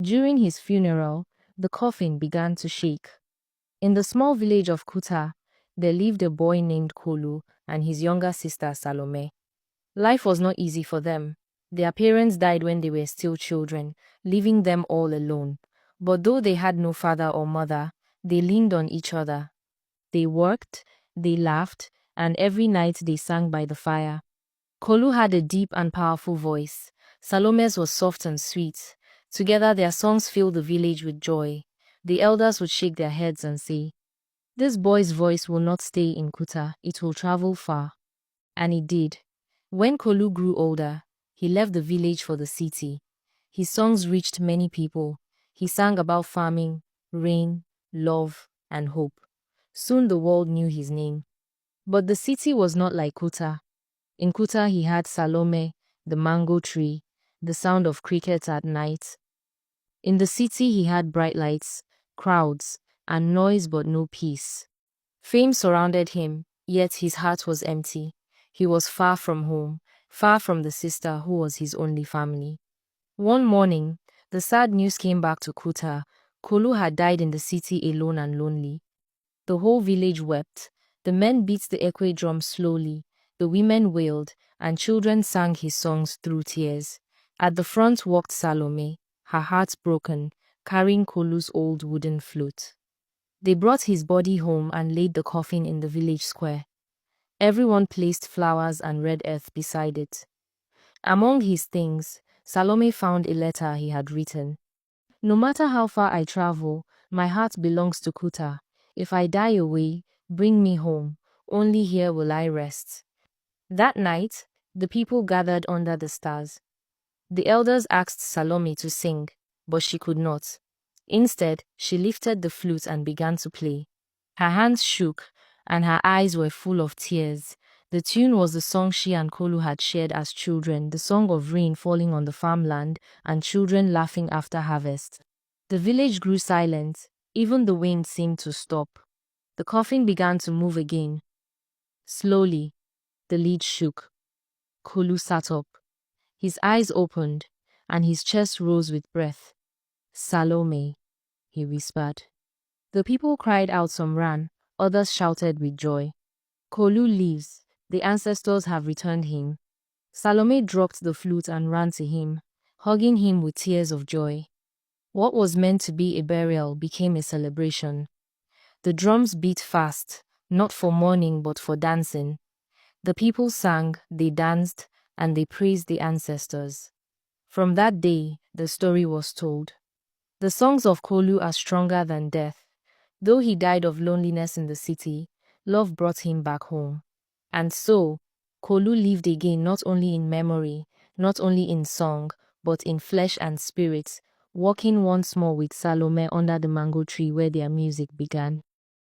During his funeral, the coffin began to shake. In the small village of Kuta, there lived a boy named Kolu and his younger sister Salome. Life was not easy for them. Their parents died when they were still children, leaving them all alone. But though they had no father or mother, they leaned on each other. They worked, they laughed, and every night they sang by the fire. Kolu had a deep and powerful voice. Salome's was soft and sweet. Together their songs filled the village with joy. The elders would shake their heads and say, "This boy's voice will not stay in Kuta, it will travel far." And it did. When Kolu grew older, he left the village for the city. His songs reached many people. He sang about farming, rain, love, and hope. Soon the world knew his name. But the city was not like Kuta. In Kuta he had Salome, the mango tree, the sound of crickets at night. In the city he had bright lights, crowds, and noise but no peace. Fame surrounded him, yet his heart was empty. He was far from home, far from the sister who was his only family. One morning, the sad news came back to Kuta. Kolu had died in the city alone and lonely. The whole village wept. The men beat the ekwe drum slowly. The women wailed, and children sang his songs through tears. At the front walked Salome, her heart broken, carrying Kolu's old wooden flute. They brought his body home and laid the coffin in the village square. Everyone placed flowers and red earth beside it. Among his things, Salome found a letter he had written. "No matter how far I travel, my heart belongs to Kuta. If I die away, bring me home. Only here will I rest." That night, the people gathered under the stars. The elders asked Salome to sing, but she could not. Instead, she lifted the flute and began to play. Her hands shook, and her eyes were full of tears. The tune was the song she and Kolu had shared as children, the song of rain falling on the farmland and children laughing after harvest. The village grew silent. Even the wind seemed to stop. The coffin began to move again. Slowly, the lid shook. Kolu sat up. His eyes opened, and his chest rose with breath. "Salome," he whispered. The people cried out, some ran, others shouted with joy. "Kolu lives. The ancestors have returned him." Salome dropped the flute and ran to him, hugging him with tears of joy. What was meant to be a burial became a celebration. The drums beat fast, not for mourning but for dancing. The people sang, they danced, and they praised the ancestors. From that day, the story was told. The songs of Kolu are stronger than death. Though he died of loneliness in the city, love brought him back home. And so, Kolu lived again, not only in memory, not only in song, but in flesh and spirit, walking once more with Salome under the mango tree where their music began.